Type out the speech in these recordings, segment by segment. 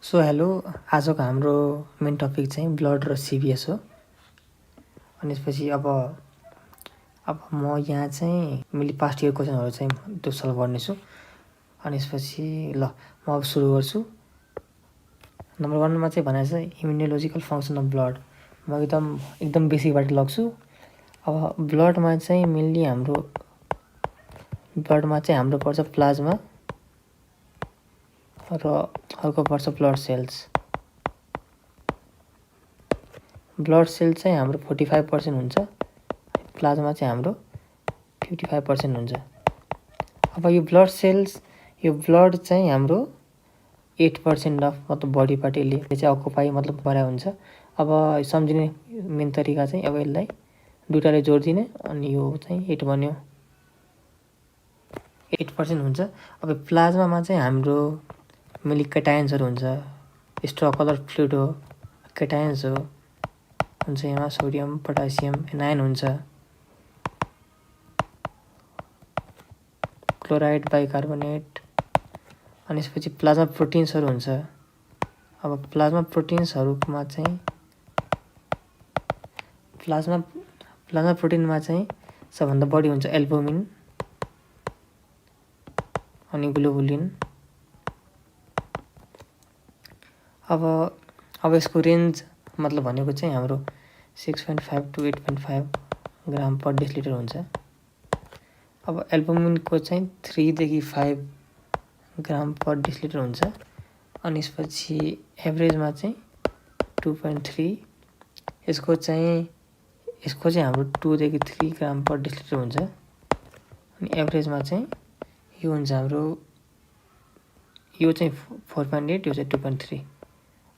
So hello, आजको हाम्रो main topic चाहिँ ब्लड र सिबिएस हो। अनि त्यसपछि अब म यहाँ चाहिँ मैले पास्ट इयर क्वेसनहरू चाहिँ त्यो सल्भ गर्नेछु। अनि त्यसपछि ल म अब सुरु गर्छु। नम्बर 1 मा चाहिँ भनेको छ इम्युनोलोजिकल फङ्सन अफ ब्लड। म एकदम बेसिकबाट लग्छु। अब ब्लडमा चाहिँ मेनली हाम्रो पर्छ प्लाज्मा र अर्को पर्छ ब्लड सेल्स। ब्लड सेल चाहिँ हाम्रो 45% हुन्छ, प्लाज्मा चाहिँ हाम्रो 55% हुन्छ। अब यो ब्लड चाहिँ हाम्रो 8% अफ मतलब बडी पार्ट यसले चाहिँ अकुपाई मतलब गरा हुन्छ। अब सम्झिने मेन तरिका चाहिँ अब यसलाई दुईटाले जोडिदिने अनि यो चाहिँ 8 बन्यो, 8% हुन्छ। अब प्लाज्मामा चाहिँ हाम्रो मेनली केटायन्सहरू हुन्छ, स्ट्र कलर फ्लुइड हो, केटायन्स हुन्छ यहाँ सोडियम पोटासियम एनायन हुन्छ, क्लोराइड बाइकार्बोनेट। अनि त्यसपछि प्लाज्मा प्रोटिन्सहरू हुन्छ। अब प्लाज्मा प्रोटिन्सहरूमा चाहिँ प्लाज्मा प्रोटिनमा चाहिँ सबभन्दा बढी हुन्छ एल्बुमिन अनि ग्लोबुलिन। अब यसको रेन्ज मतलब भनेको चाहिँ हाम्रो 6.5 to 8.5 ग्राम पर डेसिलिटर हुन्छ। अब एल्बुमिनको चाहिँ 3 देखि 5 ग्राम पर डेसिलिटर हुन्छ। अनि त्यसपछि एभरेजमा चाहिँ 2.3, यसको चाहिँ हाम्रो 2 देखि 3 ग्राम पर डेसिलिटर हुन्छ। अनि एभरेजमा चाहिँ यो हुन्छ हाम्रो, यो चाहिँ 4.8, यो चाहिँ 2.3।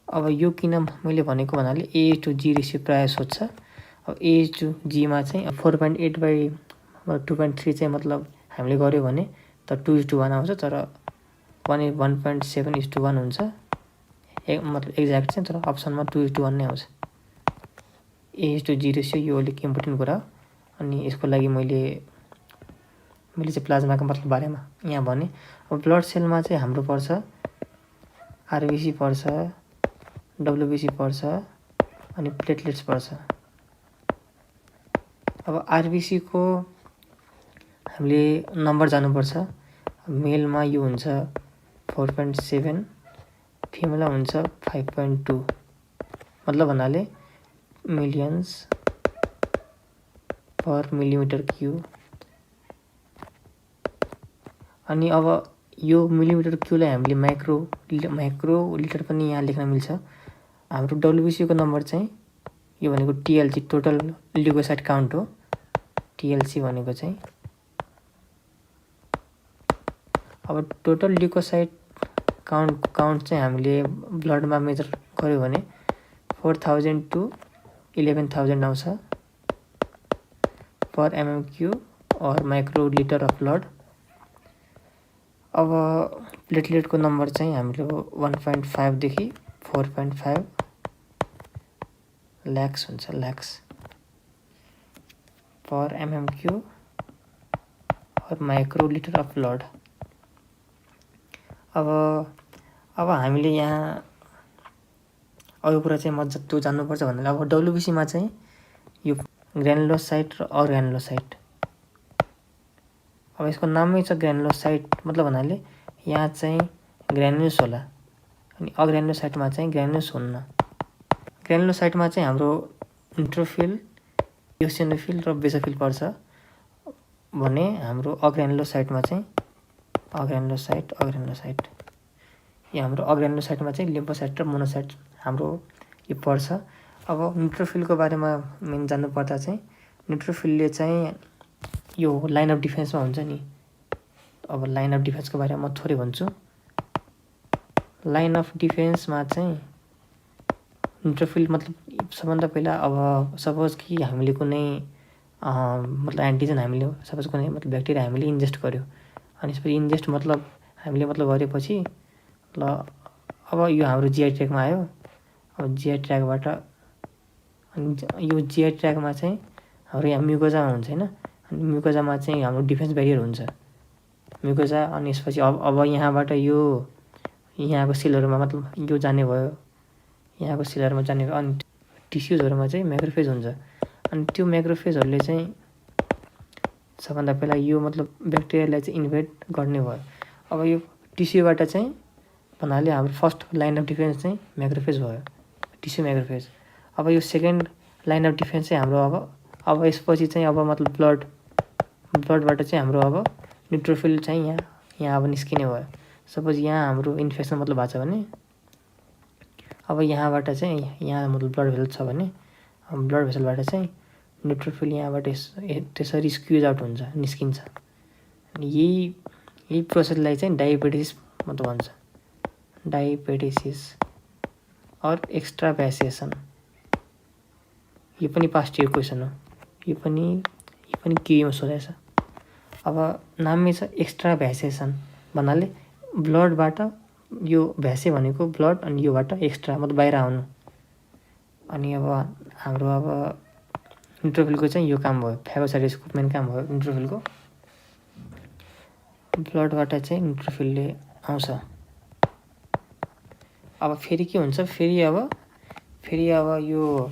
अब यो किन मैले भनेको भन्नाले A to G रेसियो प्रायः सोध्छ। अब A to G मा चाहिँ 4.8/2.3 चाहिँ मतलब हामीले गर्यो भने त 2:1 आउँछ, तर 1.7:1 हुन्छ मतलब एक्ज्याक्ट चाहिँ, तर अप्सनमा 2:1 नै आउँछ। A to G रेसियो यो अलिक इम्पोर्टेन्ट कुरा। अनि यसको लागि मैले चाहिँ प्लाज्माको मतलब बारेमा यहाँ भने। अब ब्लड सेलमा चाहिँ हाम्रो पर्छ आरबिसी पर्छ, डब्लुबिसी पर्छ अनि प्लेटलेट्स पर्छ। अब आरबिसीको हामीले नम्बर जानुपर्छ। मेलमा यो हुन्छ 4.7, फिमेलमा हुन्छ 5.2, मतलब भन्नाले मिलियन्स पर मिलिमिटर क्युब। अनि अब यो मिलिमिटर क्युबलाई हामीले माइक्रो लिटर पनि यहाँ लेख्न मिल्छ। हाम्रो डब्लुबिसीको नम्बर चाहिँ यो भनेको टिएलसी टोटल ल्युकोसाइट काउन्ट हो। टिएलसी भनेको चाहिँ अब टोटल ल्युकोसाइट काउन्ट चाहिँ हामीले ब्लडमा मेजर गर्यो भने 4000 to 11000 आउँछ पर एमएम क्युब और माइक्रो लिटर अफ ब्लड। अब प्लेटलेटको नम्बर चाहिँ हाम्रो 1.5 देखि 4.5 ल्याक्स हुन्छ, ल्याक्स पर एमएम क्युब और माइक्रो लिटर अफ ब्लड। अब हामीले यहाँ अरू कुरा चाहिँ मजाले जान्नुपर्छ भन्नाले अब डब्लुबिसीमा चाहिँ यो ग्रानुलोसाइट र अर्ग्रानुलोसाइट। अब यसको नामै छ ग्रानुलोसाइट, मतलब भन्नाले यहाँ चाहिँ ग्रानुल्स होला अनि अग्रानुलोसाइटमा चाहिँ ग्रानुल्स हुन्न। ग्रानुलोसाइटमा चाहिँ हाम्रो न्युट्रोफिल, इयोसिनोफिल र बेसोफिल पर्छ भने हाम्रो अग्रानुलोसाइटमा चाहिँ अग्रानुलोसाइट यो हाम्रो अग्रानुलोसाइटमा चाहिँ लिम्फोसाइट र मोनोसाइट हाम्रो यो पर्छ। अब न्युट्रोफिलको बारेमा मेन जान्नुपर्दा चाहिँ न्युट्रोफिलले चाहिँ यो लाइन अफ डिफेन्समा हुन्छ नि। अब लाइन अफ डिफेन्सको बारेमा म थोरै भन्छु। लाइन अफ डिफेन्समा चाहिँ न्युट्रोफिल मतलब सबभन्दा पहिला अब सपोज कि हामीले कुनै मतलब एन्टिजन हामीले सपोज कुनै मतलब ब्याक्टेरिया हामीले इन्जेस्ट गर्यो। अनि त्यसपछि इन्जेस्ट मतलब हामीले मतलब गरेपछि ल अब यो हाम्रो जिआई ट्र्याकमा आयो। अब जिआई ट्र्याकबाट अनि यो जिआई ट्र्याकमा चाहिँ हाम्रो यहाँ म्युकोजामा हुन्छ होइन। अनि म्युकोजामा चाहिँ हाम्रो डिफेन्स ब्यारियर हुन्छ म्युकोजा। अनि त्यसपछि अब यहाँबाट यहाँको सेलहरूमा मतलब यो जाने भयो, यहाँको सेलहरूमा जाने भयो। अनि टिस्युजहरूमा चाहिँ म्याक्रोफेज हुन्छ। अनि त्यो म्याक्रोफेजहरूले चाहिँ सबभन्दा पहिला यो मतलब ब्याक्टेरियालाई चाहिँ इन्भेड गर्ने भयो। अब यो टिस्युबाट चाहिँ भन्नाले हाम्रो फर्स्ट लाइन अफ डिफेन्स चाहिँ म्याक्रोफेज भयो, टिस्यु म्याक्रोफेज। अब यो सेकेन्ड लाइन अफ डिफेन्स चाहिँ हाम्रो अब यसपछि चाहिँ अब मतलब ब्लडबाट चाहिँ हाम्रो अब न्युट्रोफिल चाहिँ यहाँ अब निस्किने भयो। सपोज यहाँ हाम्रो इन्फेक्सन मतलब भएको छ भने अब यहाँबाट चाहिँ यहाँ मतलब ब्लड भेसल छ भने ब्लड भेसलबाट चाहिँ न्युट्रोफिल यहाँबाट त्यसरी स्क्विज आउट हुन्छ, निस्किन्छ। यही प्रोसेसलाई चाहिँ डायपेटिस मतलब भन्छ, डायपेटिसिस और एक्स्ट्राभ्यासेसन। यो पनि पास्ट इयर क्वेसन हो, यो पनि केमा सोधेको छ। अब नाममै छ एक्स्ट्राभ्यासेसन भन्नाले ब्लडबाट यो भ्यासे भनेको ब्लड अनि योबाट एक्स्ट्रा मतलब बाहिर आउनु। अनि अब हाम्रो अब न्युट्रोफिलको चाहिँ यो काम भयो, फेगोसाइटोसिसको मेन काम भयो न्युट्रोफिलको। ब्लडबाट चाहिँ न्युट्रोफिलले आउँछ। अब फेरि के हुन्छ, फेरि अब यो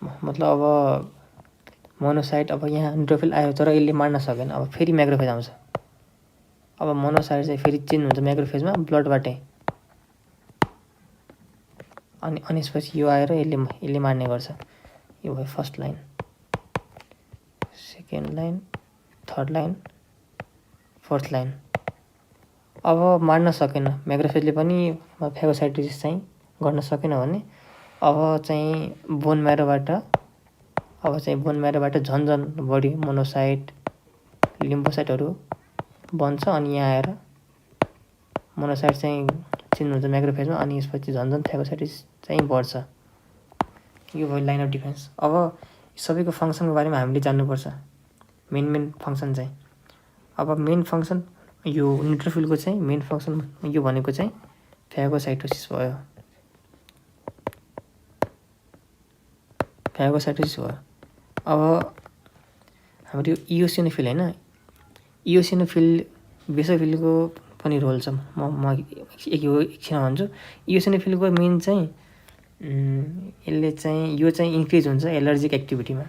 मतलब अब मोनोसाइट अब यहाँ न्युट्रोफिल आयो तर यसले मार्न सकेन, अब फेरि म्याक्रोफेज आउँछ। अब मोनोसाइट चाहिँ फेरि चेन्ज हुन्छ म्याक्रोफेजमा ब्लडबाटै। अनि यसपछि यो आएर यसले मार्ने गर्छ। यो भयो first line, second line, third line, fourth line. अब मार्न सकेन म्याक्रोफेजले पनि फेगोसाइटोसिस चाहिँ गर्न सकेन भने अब चाहिँ बोन म्यारोबाट झन् बढी मोनोसाइट लिम्फोसाइटहरू बन्छ। अनि यहाँ आएर मोनोसाइट चाहिँ चेन्ज हुन्छ म्याक्रोफेजमा। अनि यसपछि झन् फेगोसाइटिस चाहिँ बढ्छ। यो भयो लाइन अफ डिफेन्स। अब सबैको फङ्सनको बारेमा हामीले जान्नुपर्छ, मेन फङ्सन चाहिँ। अब मेन फङ्सन यो न्युट्रोफिलको चाहिँ मेन फङ्सन यो भनेको चाहिँ फेगोसाइटोसिस भयो, अब हाम्रो इयोसिनोफिल होइन, इयोसिनोफिल बेसोफिलको पनि रोल छ। म एकछिन भन्छु। इयोसिनोफिलको मेन चाहिँ यसले चाहिँ यो चाहिँ इन्क्रिज हुन्छ एलर्जिक एक्टिभिटीमा,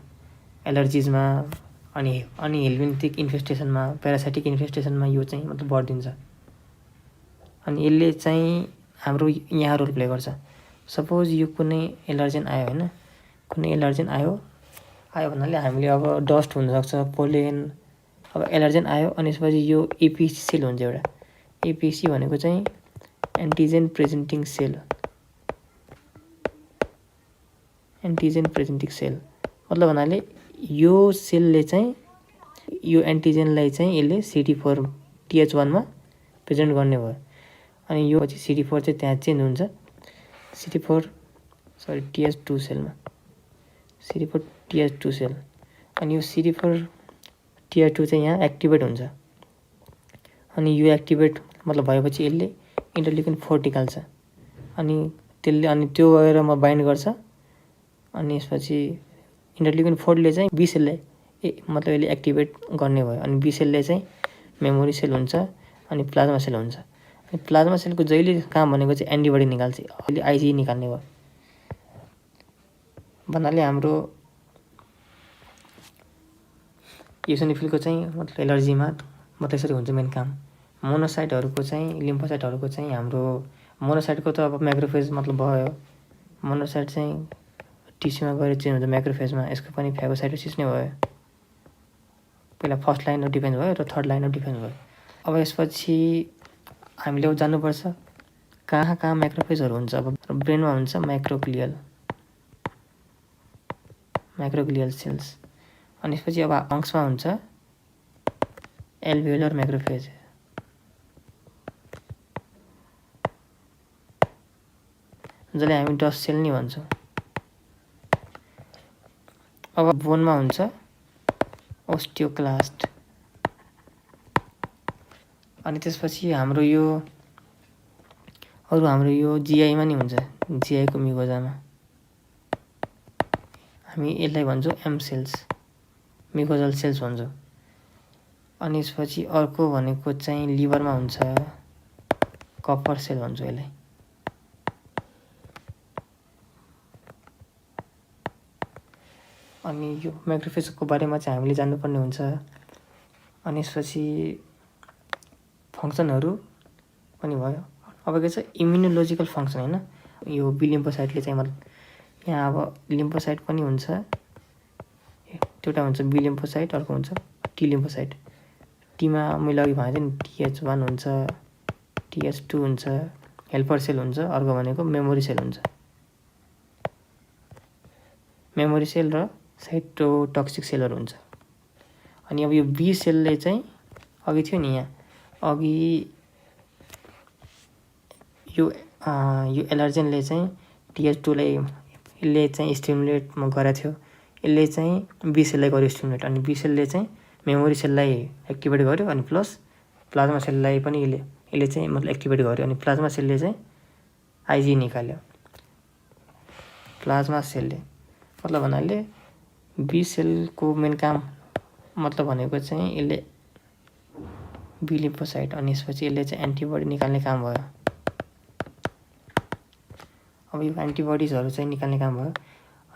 एलर्जिजमा अनि हेलमिन्थिक इन्फेस्टेसनमा, प्यारासाइटिक इन्फेस्टेसनमा यो चाहिँ मतलब बढिदिन्छ। अनि यसले चाहिँ हाम्रो यहाँ रोल प्ले गर्छ। सपोज यो कुनै एलर्जेन आयो होइन, कुनै एलर्जेन आयो भन्नाले हामीले अब डस्ट हुनसक्छ, पोलेन, अब एलर्जेन आयो। अनि यसपछि यो एपिसी सेल हुन्छ एउटा। एपिसी भनेको चाहिँ एन्टिजेन प्रेजेन्टिङ सेल, मतलब भन्नाले यो सेलले चाहिँ यो एन्टिजेनलाई चाहिँ यसले CD4 TH1 प्रेजेन्ट गर्ने भयो। अनि यो पछि CD4 चाहिँ त्यहाँ चेन्ज हुन्छ TH2 सेलमा, CD4 TH2 सेल। अनि यो CD4 TH2 चाहिँ यहाँ एक्टिभेट हुन्छ। अनि यो एक्टिभेट मतलब भएपछि यसले इन्टरल्युकिन 4 निकाल्छ। अनि त्यो गएर बाइन्ड गर्छ। अनि यसपछि इन्टरल्युकिन 4ले चाहिँ बी सेललाई मतलब यसले एक्टिभेट गर्ने भयो। अनि बी सेलले चाहिँ मेमोरी सेल हुन्छ अनि प्लाज्मा सेल हुन्छ। अनि प्लाज्मा सेलको जहिले काम भनेको चाहिँ एन्टिबडी निकाल्छ, अहिले आइजी निकाल्ने भयो। भन्नाले हाम्रो इयोसिनोफिलको चाहिँ मतलब एलर्जीमा मतलब यसरी हुन्छ मेन काम। मोनोसाइटहरूको चाहिँ लिम्फोसाइटहरूको चाहिँ हाम्रो मोनोसाइटको त अब म्याक्रोफेज मतलब भयो, मोनोसाइट चाहिँ टिस्युमा गएर चेन्ज हुन्छ म्याक्रोफेजमा, यसको पनि फेगोसाइटोसिस नै भयो। पहिला फर्स्ट लाइन अफ डिफेन्स भयो र थर्ड लाइन अफ डिफेन्स भयो। अब यसपछि हामीले जान्नुपर्छ कहाँ म्याक्रोफेजहरू हुन्छ। अब ब्रेनमा हुन्छ माइक्रोग्लियल सेल्स। अनि यसपछि अब लङ्समा हुन्छ एल्भियोलर म्याक्रोफेज। जसलाई हामी डस्ट सेल नै भन्छौँ। अब बोनमा हुन्छ ओस्टियोक्लास्ट। अनि त्यसपछि हाम्रो यो जिआईमा नि हुन्छ, जिआईको म्युकोजामा हामी यसलाई भन्छौँ एम सेल्स, म्युकोजल सेल्स भन्छौँ। अनि यसपछि अर्को भनेको चाहिँ लिभरमा हुन्छ कपर सेल भन्छ यसलाई। अनि यो म्याक्रोफेजको बारेमा चाहिँ हामीले जान्नुपर्ने हुन्छ। अनि यसपछि फङ्सनहरू पनि भयो। अब के छ इम्युनोलोजिकल फङ्सन होइन, यो बी लिम्फोसाइटले चाहिँ मतलब यहाँ अब लिम्फोसाइट पनि हुन्छ, एउटा हुन्छ बी लिम्फोसाइट, अर्को हुन्छ टी लिम्फोसाइट। टीमा मैले अघि भनेको थिएँ नि TH1 हुन्छ, TH2 हुन्छ, हेल्पर सेल हुन्छ, अर्को भनेको मेमोरी सेल हुन्छ। मेमोरी सेल र साइटोटक्सिक सेलहरू हुन्छ। अनि अब यो बी सेलले चाहिँ अघि थियो नि यहाँ अघि यो एलर्जेनले चाहिँ TH2लाई यसले चाहिँ स्टिमुलेट गरेको थियो, यसले चाहिँ बी सेललाई गर्यो स्टिमुलेट। अनि बी सेलले चाहिँ मेमोरी सेललाई एक्टिभेट गर्यो, अनि प्लस प्लाज्मा सेललाई पनि यसले चाहिँ मतलब एक्टिभेट गर्यो। अनि प्लाज्मा सेलले चाहिँ आइजी निकाल्यो। प्लाज्मा सेलले मतलब भन्नाले बी सेलको मेन काम मतलब भनेको चाहिँ यसले बी लिम्फोसाइट अनि यसपछि यसले चाहिँ एन्टिबडी निकाल्ने काम भयो। अब यो एन्टिबडिजहरू चाहिँ निकाल्ने काम भयो।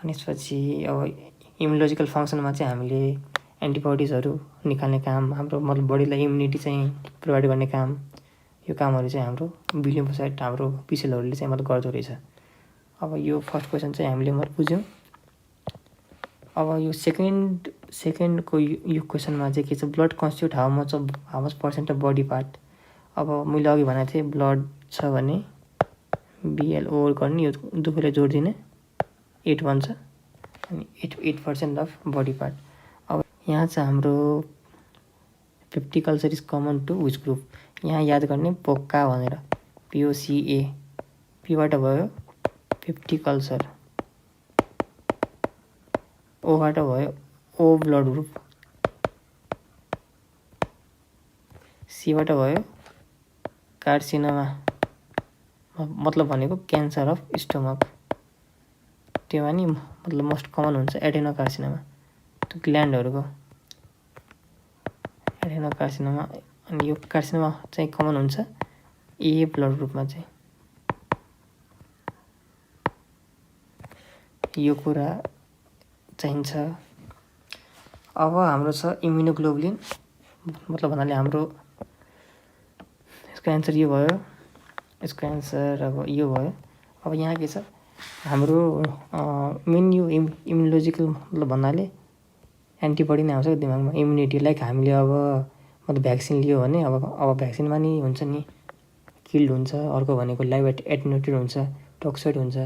अनि यसपछि अब इम्युनोलोजिकल फङ्सनमा चाहिँ हामीले एन्टिबडिजहरू निकाल्ने काम, हाम्रो मतलब बडीलाई इम्युनिटी चाहिँ प्रोभाइड गर्ने काम, यो कामहरू चाहिँ हाम्रो बी लिम्फोसाइट हाम्रो बी सेलहरूले चाहिँ मतलब गर्दो रहेछ। अब यो फर्स्ट क्वेसन चाहिँ हामीले मतलब बुझ्यौँ। अब यो सेकेन्डको यो क्वेसनमा चाहिँ के छ, blood constitute how much percent of body part. अब मैले अघि भनेको थिएँ ब्लड छ भने BLO गर्ने, यो दुवैलाई जोडिदिने 8 बन्छ अनि 8% अफ बडी पार्ट। अब यहाँ चाहिँ हाम्रो 50 culture is common to which group, यहाँ याद गर्ने पोका भनेर POCA, पीबाट भयो 50 कल्चर, ओबाट भयो O ब्लड ग्रुप, सीबाट भयो कार्सिनोमा मतलब भनेको क्यान्सर अफ स्टोमक, त्योमा नि मतलब मोस्ट कमन हुन्छ एडेनोकार्सिनोमा, त्यो ग्ल्यान्डहरूको एडेनोकार्सिनोमा। अनि यो कार्सिनोमा चाहिँ कमन हुन्छ A ब्लड ग्रुपमा चाहिँ। यो कुरा चाहिन्छ। अब हाम्रो छ इम्युनोग्लोबुलिन मतलब भन्नाले हाम्रो यसको एन्सर यो भयो, यसको एन्सर अब यो भयो। अब यहाँ के छ हाम्रो मेन यो इम्युनोलोजिकल मतलब भन्नाले एन्टिबडी नै आउँछ दिमागमा, इम्युनिटी। लाइक हामीले अब मतलब भ्याक्सिन लियो भने अब भ्याक्सिनमा नि हुन्छ नि किल्ड हुन्छ, अर्को भनेको लाइभ एटेन्युएटेड हुन्छ, टक्साइड हुन्छ।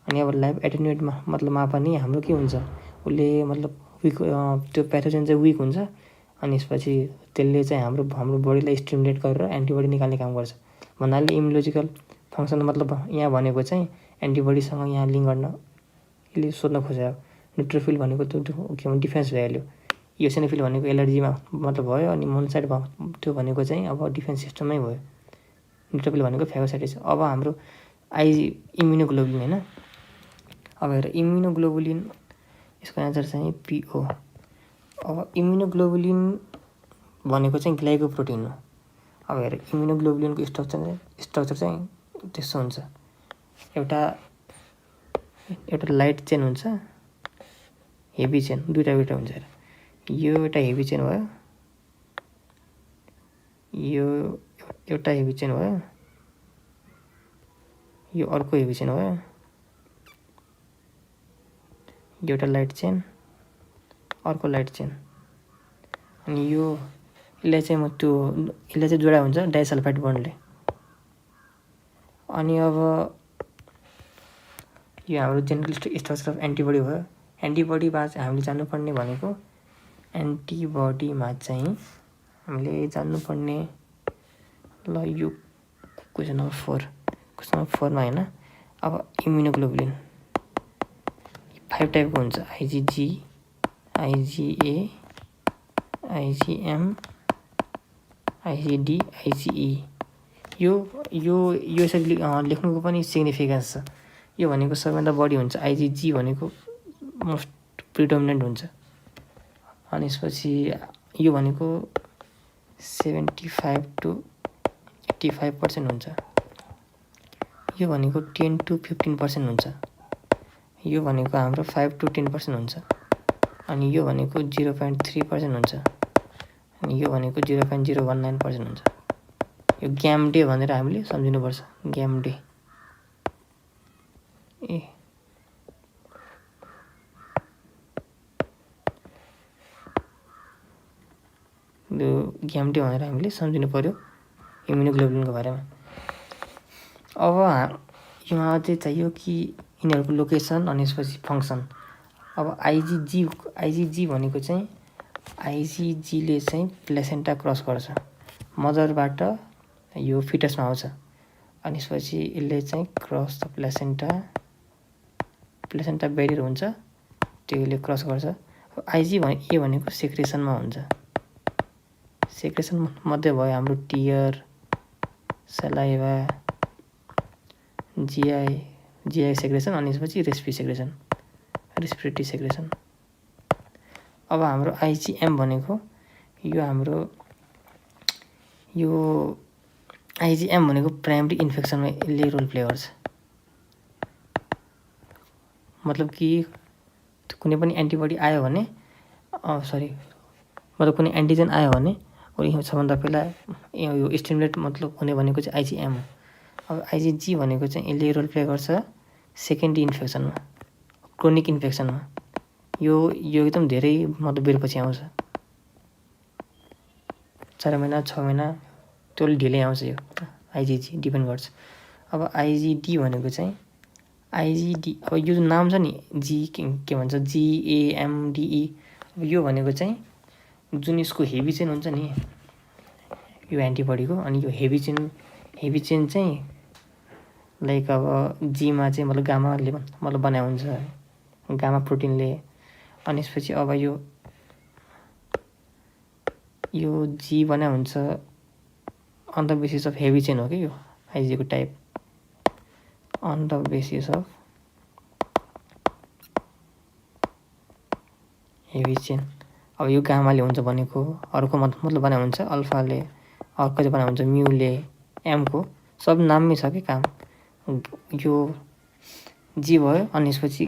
अनि अब लाइभ एटेन्युएटमा मतलबमा पनि हाम्रो के हुन्छ, उसले मतलब विक त्यो प्याथोजेन चाहिँ विक हुन्छ। अनि यसपछि त्यसले चाहिँ हाम्रो बडीलाई स्टिमुलेट गरेर एन्टिबडी निकाल्ने काम गर्छ। भन्नाले इम्युनोलोजिकल फङ्सन मतलब यहाँ भनेको चाहिँ एन्टिबडीसँग यहाँ लिङ्क गर्न यसले सोध्न खोज्यो। न्युट्रोफिल भनेको त्यो के भन्छ डिफेन्स भइहाल्यो, इयोसिनोफिल भनेको एलर्जीमा मतलब भयो, अनि मोनोसाइट त्यो भनेको चाहिँ अब डिफेन्स सिस्टममै भयो, न्युट्रोफिल भनेको फेगोसाइटिस। अब हाम्रो इम्युनोग्लोबुलिन होइन। अब हेर इम्युनोग्लोबुलिन यसको एन्सर चाहिँ PO। अब इम्युनोग्लोबुलिन भनेको चाहिँ ग्लाइकोप्रोटिन हो। अब हेर इम्युनोग्लोबुलिनको स्ट्रक्चर चाहिँ त्यस्तो हुन्छ, एउटा लाइट चेन हुन्छ, हेभी चेन, दुईवटा हुन्छ। हेर यो एउटा हेभी चेन भयो, यो एउटा हेभी चेन भयो, यो अर्को हेभी चेन भयो, यो एउटा लाइट चेन, अर्को लाइट चेन। अनि यसलाई चाहिँ जोडा हुन्छ डाइसल्फाइड बन्डले। अनि अब यो हाम्रो जेनरल स्ट्रक्चर अफ एन्टिबडी भयो। एन्टिबडीमा चाहिँ हामीले जान्नुपर्ने भनेको एन्टिबडीमा चाहिँ हामीले जान्नुपर्ने ल यो क्वेसन नम्बर 4मा होइन। अब इम्युनोग्लोबुलिन 5 टाइपको हुन्छ, IgG, IgA, IgM, IgD, IgE। यो यसरी लेख्नुको पनि सिग्निफिकेन्स छ। यो भनेको सबैभन्दा बढी हुन्छ, IgG भनेको मोस्ट प्रिडोमिनेन्ट हुन्छ। अनि यसपछि यो भनेको 75 to 85% हुन्छ। यो भनेको 10 to 15% हुन्छ, यो भनेको हाम्रो 5 to 10% हुन्छ, अनि यो भनेको 0.3% हुन्छ, अनि यो भनेको 0.019% हुन्छ। यो ग्याम डे भनेर हामीले सम्झिनुपर्छ, ग्याम डे। यो ग्याम डे भनेर हामीले सम्झिनु पर्यो इम्युनोग्लोबुलिनको बारेमा। अब यहाँ चाहिँ चाहियो कि यिनीहरूको लोकेसन अनि त्यसपछि फङ्सन। अब आइजिजी भनेको चाहिँ आइजिजीले चाहिँ प्लेसेन्टा क्रस गर्छ, मदरबाट यो फिटसमा आउँछ, अनि त्यसपछि यसले चाहिँ क्रस द प्लेसेन्टा बेरियर हुन्छ, त्यो यसले क्रस गर्छ। अब ए भनेको सेक्रेसनमा हुन्छ, सेक्रेसन मध्ये भयो हाम्रो टियर, सलाइभा, जिआई सेक्रेसन, अनि त्यसपछि रेस्पिरेटरी सेक्रेसन। अब हाम्रो आइजिएम भनेको यो आइजिएम भनेको प्राइमरी इन्फेक्सनमा यसले रोल प्ले गर्छ। मतलब कि कुनै पनि एन्टिबडी आयो भने कुनै एन्टिजेन आयो भने सबभन्दा पहिला यो स्टिमुलेट मतलब हुने भनेको चाहिँ आइजिएम हो। अब आइजिजी भनेको चाहिँ यसले रोल प्ले गर्छ सेकेन्डरी इन्फेक्सनमा, क्रोनिक इन्फेक्सनमा। यो एकदम धेरै मतलब बेरपछि आउँछ, 4 महिना 6 महिना त्यो ढिलै आउँछ। यो आइजिजी डिपेन्ड गर्छ। अब आइजिडी भनेको चाहिँ अब यो जुन नाम छ नि के भन्छ जिएएमडिई, अब यो भनेको चाहिँ जुन यसको हेभी चेन हुन्छ नि यो एन्टिबडीको, अनि यो हेभी चेन चाहिँ लाइक अब जीमा चाहिँ मतलब गामाले मतलब बनाए हुन्छ, गामा प्रोटिनले। अनि त्यसपछि अब यो जी बनाए हुन्छ on the basis of heavy chain हो कि यो आइजीको type, on the basis of heavy chain. अब यो गामाले हुन्छ भनेको, अर्को मतलब बनाए हुन्छ अल्फाले, अर्को चाहिँ बनाए हुन्छ म्यूले, एमको सब नाममै छ कि काम। यो जी भयो, अनि त्यसपछि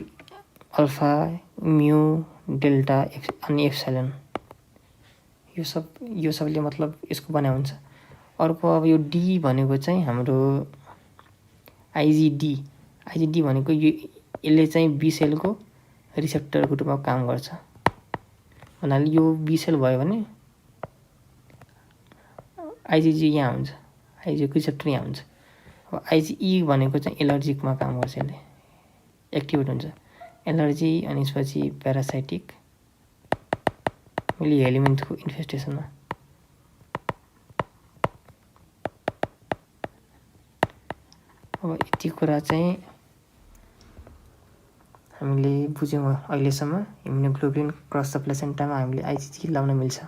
अल्फा, म्यू, डेल्टा अनि एप्सिलोन, यो सबले मतलब यसको बनाए हुन्छ। अर्को अब यो डी भनेको चाहिँ हाम्रो आइजिडी भनेको यसले चाहिँ बी सेलको रिसेप्टरको रूपमा काम गर्छ। भन्नाले यो बी सेल भयो भने आइजिजी यहाँ हुन्छ, आइजीको रिसेप्टर यहाँ हुन्छ। अब आइजिई भनेको चाहिँ एलर्जिकमा काम गर्छ, यसले एक्टिभेट हुन्छ एलर्जी, अनि त्यसपछि प्यारासाइटिक मिली हेलिमेन्टको इन्फेस्टेसनमा। अब यति कुरा चाहिँ हामीले बुझ्यौँ अहिलेसम्म। इम्युनोग्लोबुलिन क्रस द प्लेसेन्टामा हामीले आइजिजी लाउन मिल्छ।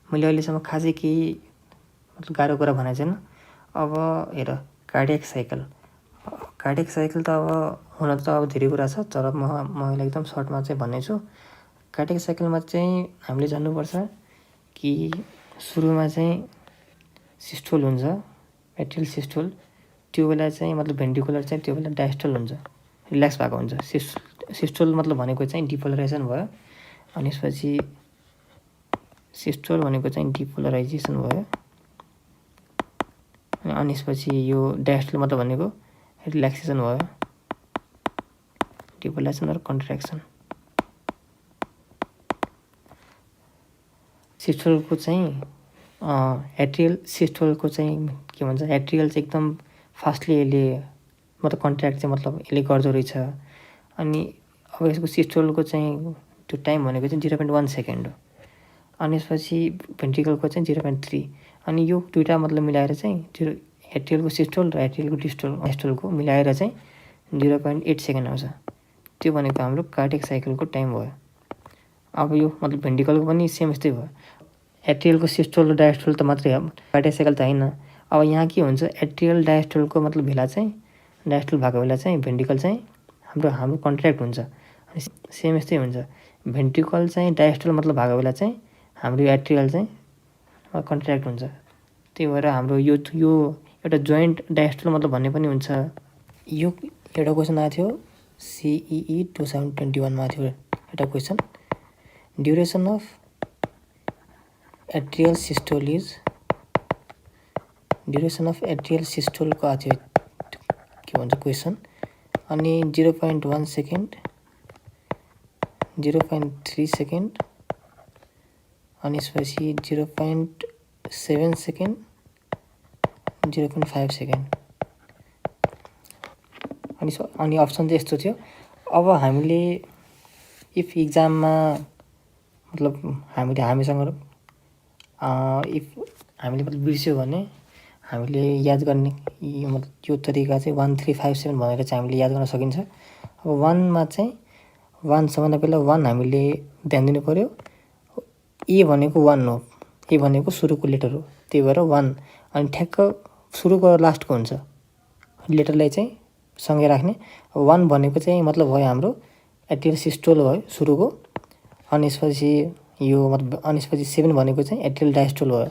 मैले अहिलेसम्म खासै केही मतलब गाह्रो कुरा भनेको छैन। अब हेर कार्डियक साइकल त अब हुन त अब धेरै कुरा छ, तर म यसलाई एकदम सर्टमा चाहिँ भन्नेछु। कार्डियक साइकलमा चाहिँ हामीले जान्नुपर्छ कि सुरुमा चाहिँ सिस्टोल हुन्छ, एट्रियल सिस्टोल, त्यो बेला चाहिँ मतलब भेन्ट्रिकुलर चाहिँ त्यो बेला डायस्टोल हुन्छ, रिल्याक्स भएको हुन्छ। सिस्टोल मतलब भनेको चाहिँ डिपोलराइजेसन भयो, अनि त्यसपछि सिस्टोल भनेको चाहिँ डिपोलराइजेसन भयो, अनि त्यसपछि यो डायस्टोल मतलब भनेको रिल्याक्सेसन भयो, डिपोलराइजेसन र कन्ट्र्याक्सन। सिस्टोलको चाहिँ एट्रियल सिस्टोलको चाहिँ के भन्छ, एट्रियल चाहिँ एकदम फास्टली यसले मतलब कन्ट्र्याक्ट चाहिँ मतलब यसले गर्दो रहेछ। अनि अब यसको सिस्टोलको चाहिँ त्यो टाइम भनेको चाहिँ 0.1 सेकेन्ड हो, अनि त्यसपछि भेन्ट्रिकलको चाहिँ 0.3, अनि यो दुइटा मतलब मिलाएर चाहिँ एट्रियलको सिस्टोल र एट्रियलको डायस्टोलको मिलाएर चाहिँ 0.8 सेकेन्ड आउँछ। त्यो भनेको हाम्रो कार्डियक साइकलको टाइम भयो। अब यो मतलब भेन्ट्रिकलको पनि सेम यस्तै भयो। एट्रियलको सिस्टोल र डायस्टोल त मात्रै हो, कार्डियक साइकल त होइन। अब यहाँ के हुन्छ, एट्रियल डायस्टोलको मतलब बेला चाहिँ डायस्टोल भएको बेला चाहिँ भेन्ट्रिकल चाहिँ हाम्रो कन्ट्र्याक्ट हुन्छ, अनि सेम यस्तै हुन्छ। भेन्ट्रिकल चाहिँ डायस्टोल मतलब भएको बेला चाहिँ हाम्रो एट्रियल चाहिँ कन्ट्र्याक्ट हुन्छ। त्यही भएर हाम्रो यो एउटा जोइन्ट डायस्टोल मतलब भन्ने पनि हुन्छ। यो एउटा क्वेसन आएको थियो CEE 2021 मा थियो एउटा question, duration of atrial systole is, duration of atrial सिस्टोलको आएको थियो के भन्छ क्वेसन। अनि 0.1 सेकेन्ड, 0.3 सेकेन्ड, अनि यसपछि 0.7 सेकेन्ड, 0.5 सेकेन्ड। अनि अप्सन चाहिँ यस्तो थियो। अब हामीले इफ इक्जाममा मतलब हामीसँग इफ हामीले मतलब बिर्स्यो भने हामीले याद गर्ने मतलब यो तरिका चाहिँ 1357 भनेर चाहिँ हामीले याद गर्न सकिन्छ। अब 1 मा चाहिँ 1 सबभन्दा पहिला 1 हामीले ध्यान दिनु पर्यो। ए भनेको 1 हो, ए भनेको सुरुको लेटर हो, त्यही भएर 1। अनि ठ्याक्क सुरुको लास्टको हुन्छ लेटरलाई चाहिँ सँगै राख्ने। 1 भनेको चाहिँ मतलब भयो हाम्रो एट्रियल सिस्टोल भयो सुरुको। अनि यसपछि यो मतलब अनि यसपछि 7 भनेको चाहिँ एट्रियल डायस्टोल भयो।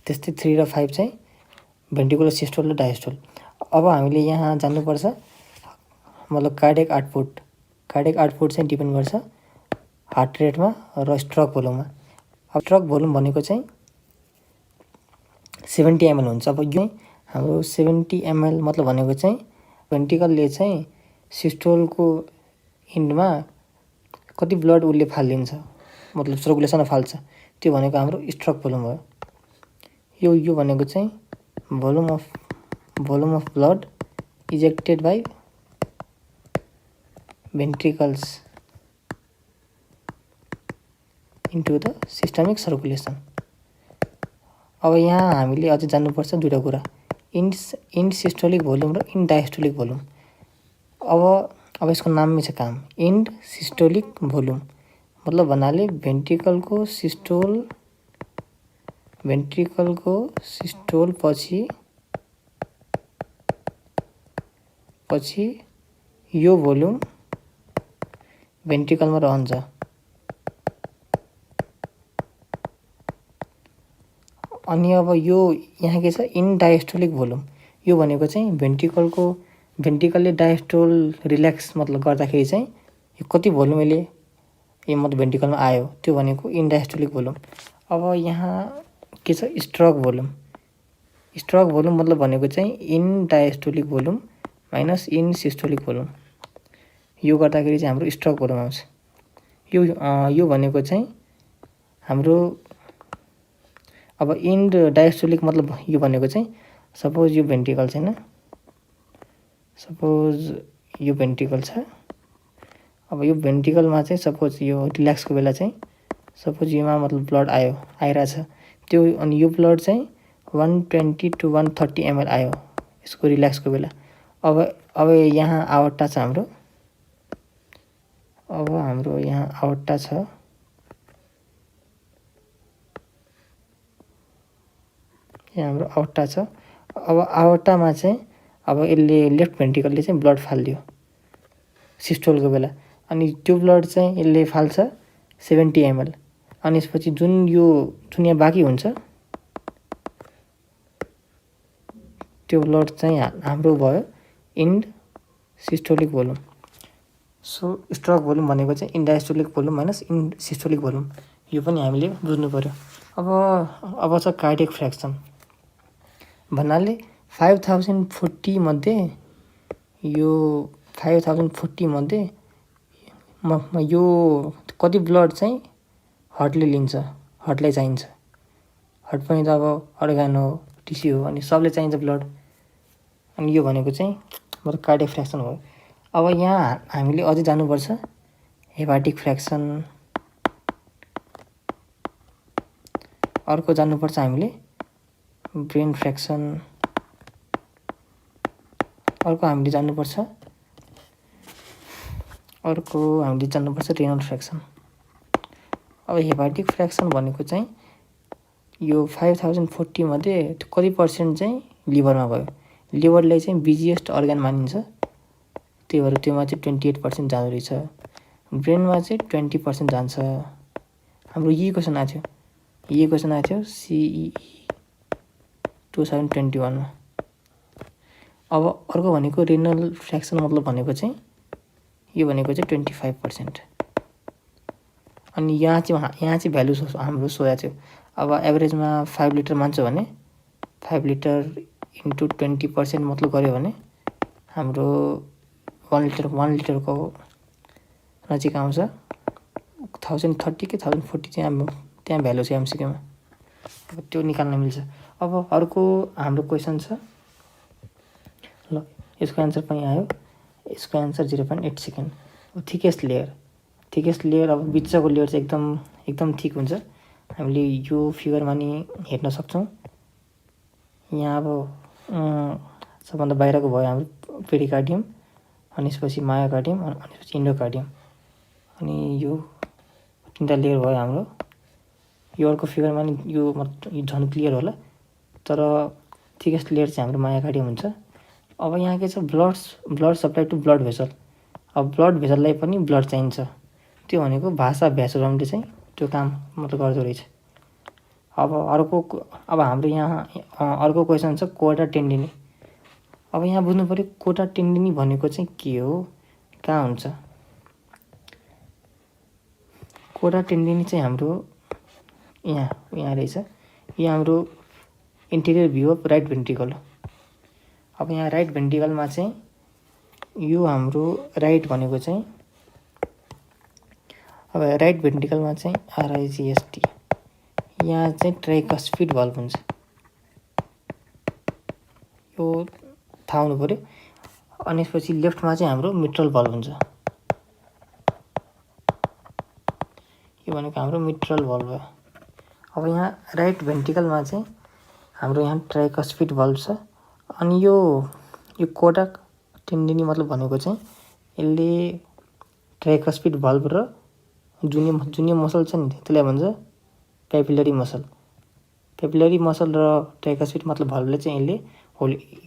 त्यस्तै 3 र 5 चाहिँ भेन्ट्रिकुलर सिस्टोल र डायस्टोल। अब हामीले यहाँ जान्नुपर्छ मतलब कार्डियक आउटपुट, कार्डियक आउटपुट चाहिँ डिपेन्ड गर्छ हार्ट रेटमा र स्ट्रोक भोल्युममा। अब स्ट्रोक भोल्युम भनेको चाहिँ 70 ml हुन्छ। अब यो हाम्रो 70 ml मतलब भनेको चाहिँ भेन्ट्रिकलले चाहिँ सिस्टोलको इन्डमा कति ब्लड उसले फालिदिन्छ मतलब सर्कुलेसनमा फाल्छ, त्यो भनेको हाम्रो स्ट्रोक भोल्युम भयो। यो भनेको चाहिँ volume of blood ejected by ventricles into the systemic circulation. अब यहाँ हामीले अझै जान्नुपर्छ दुईवटा कुरा, इन्ड सिस्टोलिक भोल्युम र इन्ड डायस्टोलिक भोल्युम। अब यसको नाममै छ काम, इन्ड सिस्टोलिक भोल्युम मतलब भन्नाले भेन्ट्रिकलको सिस्टोल पछि यो भोल्युम भेन्ट्रिकलमा रहन्छ। अनि अब यो यहाँ के छ इन डायस्टोलिक भोल्युम, यो भनेको चाहिँ भेन्ट्रिकलले डायस्टोल रिल्याक्स मतलब गर्दाखेरि चाहिँ यो कति भोल्युम यो मतलब भेन्ट्रिकलमा आयो त्यो भनेको इन डायस्टोलिक भोल्युम। अब यहाँ के छ स्ट्रोक भोल्युम, स्ट्रोक भोल्युम मतलब भनेको चाहिँ end diastolic volume minus end systolic volume, यो गर्दाखेरि चाहिँ हाम्रो स्ट्रोक भोल्युम आउँछ। यो भनेको चाहिँ हाम्रो अब इन्ड डायस्टोलिक मतलब यो भनेको चाहिँ सपोज यो भेन्ट्रिकल छैन, सपोज यो भेन्ट्रिकल छ। अब यो भेन्ट्रिकलमा चाहिँ सपोज यो रिल्याक्सको बेला चाहिँ सपोज योमा मतलब ब्लड आइरहेछ त्यो, अनि यो ब्लड चाहिँ 120 to 130 ml आयो यसको रिल्याक्सको बेला। अब यहाँ आवर्टा छ हाम्रो, अब हाम्रो यहाँ आवर्टा छ, यहाँ हाम्रो आवर्टा छ। अब आवर्टामा चाहिँ अब यसले लेफ्ट भेन्ट्रिकलले चाहिँ ब्लड फालिदियो सिस्टोलको बेला, अनि त्यो ब्लड चाहिँ यसले फाल्छ 70 ml। अनि यसपछि जुन यहाँ बाँकी हुन्छ त्यो ब्लड चाहिँ हाम्रो भयो end systolic volume. So stroke volume भनेको चाहिँ end diastolic volume minus end systolic volume, यो पनि हामीले बुझ्नु पर्यो। अब छ कार्डियक फ्र्याक्सन भन्नाले 5040 मध्ये यो 5040 मध्ये यो कति ब्लड चाहिँ हार्टले लिन्छ, हार्टलाई चाहिन्छ। हार्ट पनि त अब अर्गान हो, टिस्यु हो, अनि सबले चाहिन्छ ब्लड। अनि यो भनेको चाहिँ मतलब कार्डियक फ्र्याक्सन हो। अब यहाँ हामीले अझै जानुपर्छ हेपाटिक फ्र्याक्सन, अर्को जान्नुपर्छ हामीले ब्रेन फ्र्याक्सन, अर्को हामीले जान्नुपर्छ रेनल फ्र्याक्सन। अब हेपाटिक फ्र्याक्सन भनेको चाहिँ यो 5040 मध्ये कति पर्सेन्ट चाहिँ लिभरमा भयो, लिभरलाई चाहिँ बिजिएस्ट अर्गन मानिन्छ, त्यही भएर त्योमा चाहिँ 28% जाँदो रहेछ। ब्रेनमा चाहिँ 20% जान्छ। हाम्रो यही क्वेसन आएको थियो CEE 2021 मा। अब अर्को भनेको रेनल फ्र्याक्सन मतलब भनेको चाहिँ यो भनेको चाहिँ 25%। अनि यहाँ चाहिँ भ्यालु हाम्रो सोया थियो। अब एभरेजमा 5 लिटर मान्छ भने 5 लिटर इन्टु 20% मतलब गऱ्यो भने हाम्रो 1 लिटरको नजिक आउँछ 1030 कि 1040 त्यहाँ भ्यालु छ एमसिक्यूमा। अब त्यो निकाल्न मिल्छ। अब अर्को हाम्रो क्वेसन छ, ल यसको एन्सर पनि आयो। यसको एन्सर 0.8 सेकेन्ड। थिकेस्ट लेयर अब बिचको लेयर चाहिँ एकदम थिक हुन्छ। हामीले यो फिगरमा नि हेर्न सक्छौँ। यहाँ अब सबभन्दा बाहिरको भयो हाम्रो पेरिकार्डियम, अनि त्यसपछि मायोकार्डियम, अनि त्यसपछि इन्डोकार्डियम, अनि यो 3टा लेयर भयो हाम्रो। यो अर्को फिगरमा नि यो झन् क्लियर होला, तर थिकेस्ट लेयर चाहिँ हाम्रो मायोकार्डियम हुन्छ। अब यहाँ के छ, blood supply to blood vessel. अब ब्लड भेसललाई पनि ब्लड चाहिन्छ, त्यो भनेको भाषा भ्यासोरमले चाहिँ त्यो काम मतलब गर्दो रहेछ। अब हाम्रो यहाँ अर्को क्वेसन छ कोडा टेन्डिनी। अब यहाँ बुझ्नु पऱ्यो कोडा टेन्डिनी भनेको चाहिँ के हो, कहाँ हुन्छ। कोडा टेन्डिनी चाहिँ हाम्रो यहाँ रहेछ। यो हाम्रो interior view of right ventricle हो। अब यहाँ राइट भेन्ट्रिकलमा चाहिँ यो हाम्रो राइट भनेको चाहिँ, अब राइट भेन्ट्रिकलमा चाहिँ RIGST, यहाँ चाहिँ ट्राइकस्पिड भल्भ हुन्छ, यो थाहा हुनु पऱ्यो। अनि त्यसपछि लेफ्टमा चाहिँ हाम्रो मिट्रल भल्भ हुन्छ, यो भनेको हाम्रो मिट्रल भल्भ हो। अब यहाँ राइट भेन्ट्रिकलमा चाहिँ हाम्रो यहाँ ट्राइकस्पिड भल्भ छ। अनि यो कोडा टेन्डिनी मतलब भनेको चाहिँ यसले ट्राइकस्पिड भल्भ र जुनियर मसल छ नि त्यसलाई भन्छ पेपिलरी मसल। पेपिलरी मसल र ट्राइकस्पिड मतलब भल्भले चाहिँ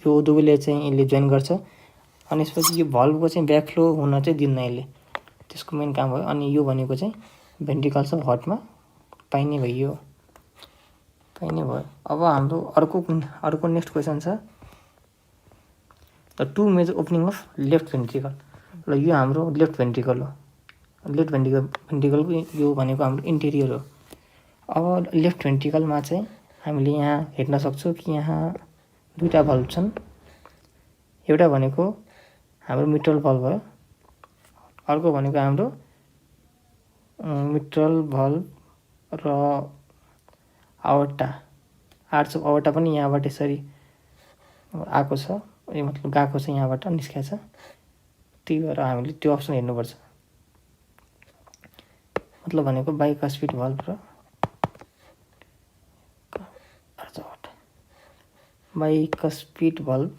यो दुवैले चाहिँ यसले जोइन गर्छ। अनि त्यसपछि यो भल्भको चाहिँ ब्याकफ्लो हुन चाहिँ दिन्न यसले, त्यसको मेन काम हो। अनि यो भनेको चाहिँ भेन्ट्रिकल्स अफ हार्टमा पाइने भयो। अब हाम्रो अर्को नेक्स्ट क्वेसन छ, the two major opening of left ventricle. ल यो हाम्रो लेफ्ट भेन्ट्रिकल हो। लेफ्ट भेन्ट्रिकलको यो भनेको हाम्रो इन्टेरियर हो। अब लेफ्ट भेन्ट्रिकलमा चाहिँ हामीले यहाँ हेर्न सक्छौँ कि यहाँ 2टा भल्भ छन्। एउटा भनेको हाम्रो मिट्रल भल्भ हो, अर्को भनेको हाम्रो मिट्रल भल्भ र आर्च अफ अवर्टा पनि यहाँबाट यसरी आएको छ, यो मतलब गएको छ, यहाँबाट निस्किएको छ। त्यही भएर हामीले त्यो अप्सन हेर्नुपर्छ। मतलब भनेको बाइकस्पिड भल्भ र आर्च अवर्टा, बाइकस्पिड भल्भ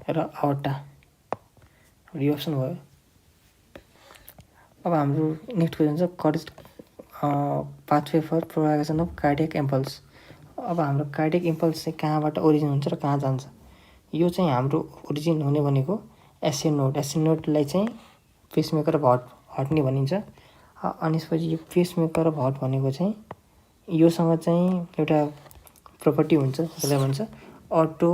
र अवर्टा, यो अप्सन भयो। अब हाम्रो नेक्स्ट क्वेसन छ correct pathway for propagation of cardiac impulse. अब हाम्रो कार्डियक इम्पल्स चाहिँ कहाँबाट ओरिजिन हुन्छ र कहाँ जान्छ। यो चाहिँ हाम्रो ओरिजिन हुने भनेको एसए नोडलाई चाहिँ पेसमेकर अफ हार्ट नि भनिन्छ। अनि त्यसपछि यो पेसमेकर अफ हार्ट भनेको चाहिँ योसँग चाहिँ एउटा प्रोपर्टी हुन्छ, त्यसलाई भन्छ अटो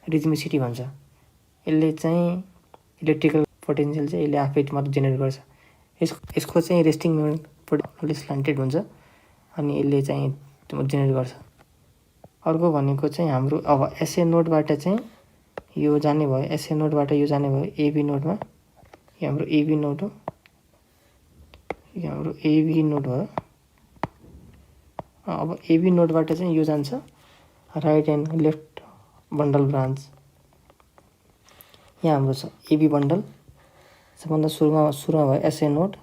रिदमिसिटी भन्छ। यसले चाहिँ इलेक्ट्रिकल पोटेन्सियल चाहिँ यसले आफै मतलब जेनेरेट गर्छ। यसको चाहिँ रेस्टिङ मोमेन्ट स्लान्टेड हुन्छ, अनि यसले चाहिँ जेनेरेट गर्छ। अर्को भनेको चाहिँ हाम्रो अब एसए नोडबाट चाहिँ यो जाने भयो, एसए नोडबाट यो जाने भयो एबी नोडमा। यो हाम्रो एबी नोड हो, यो हाम्रो एबी नोड भयो। अब एबी नोडबाट चाहिँ यो जान्छ right and left bundle branch. यहाँ हाम्रो छ एबी बन्डल, सबभन्दा सुरुमा भयो एसए नोड,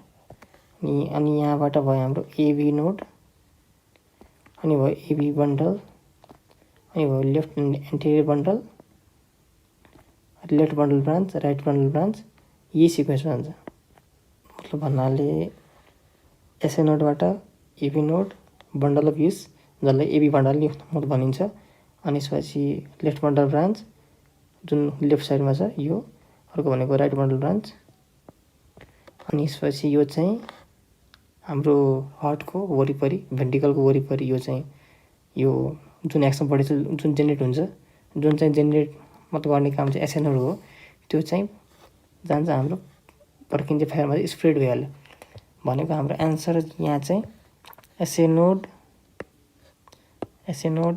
अनि यहाँबाट भयो हाम्रो एबी नोड, अनि भयो एबी बन्डल, अनि भयो left anterior bundle, left bundle branch, right bundle branch, यही सिक्वेन्समा हुन्छ। मतलब भन्नाले एसए नोडबाट एबी नोड, बन्डल अफ युज जसलाई एबी बन्डल नि भनिन्छ। अनि त्यसपछि लेफ्ट बन्डल ब्रान्च जुन लेफ्ट साइडमा छ यो, अर्को भनेको राइट बन्डल ब्रान्च। अनि त्यसपछि यो चाहिँ हाम्रो हार्टको वरिपरि, भेन्ट्रिकलको वरिपरि यो चाहिँ यो जुन एक्सन पोटेन्सियल जुन जेनेरेट हुन्छ, जुन चाहिँ जेनेरेट मतलब गर्ने काम चाहिँ एसए नोड हो, त्यो चाहिँ जान्छ हाम्रो पर्किन्जे फायरमा चाहिँ स्प्रेड भइहाल्यो। भनेको हाम्रो एन्सर यहाँ चाहिँ SA node,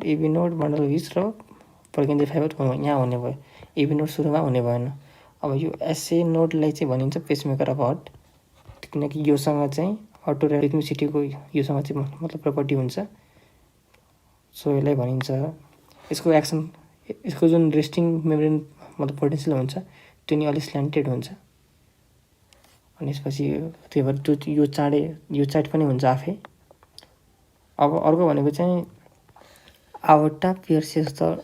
AB node, bundle which र पर्किन्जे फाइबर यहाँ हुने भयो। एबी नोड सुरुमा हुने भएन। अब यो एसए नोडलाई चाहिँ भनिन्छ पेसमेकर अफ हार्ट, किनकि योसँग चाहिँ अटो रिथमिसिटीको योसँग चाहिँ मतलब प्रपर्टी हुन्छ, सो यसलाई भनिन्छ। यसको एक्सन, यसको जुन रेस्टिङ मेम्ब्रेन मतलब पोटेन्सियल हुन्छ त्यो नि अलिक स्ल्यान्टेड हुन्छ। अनि त्यसपछि त्यही भएर त्यो यो चार्ट पनि हुन्छ आफै। अब अर्को भनेको चाहिँ aorta pierces the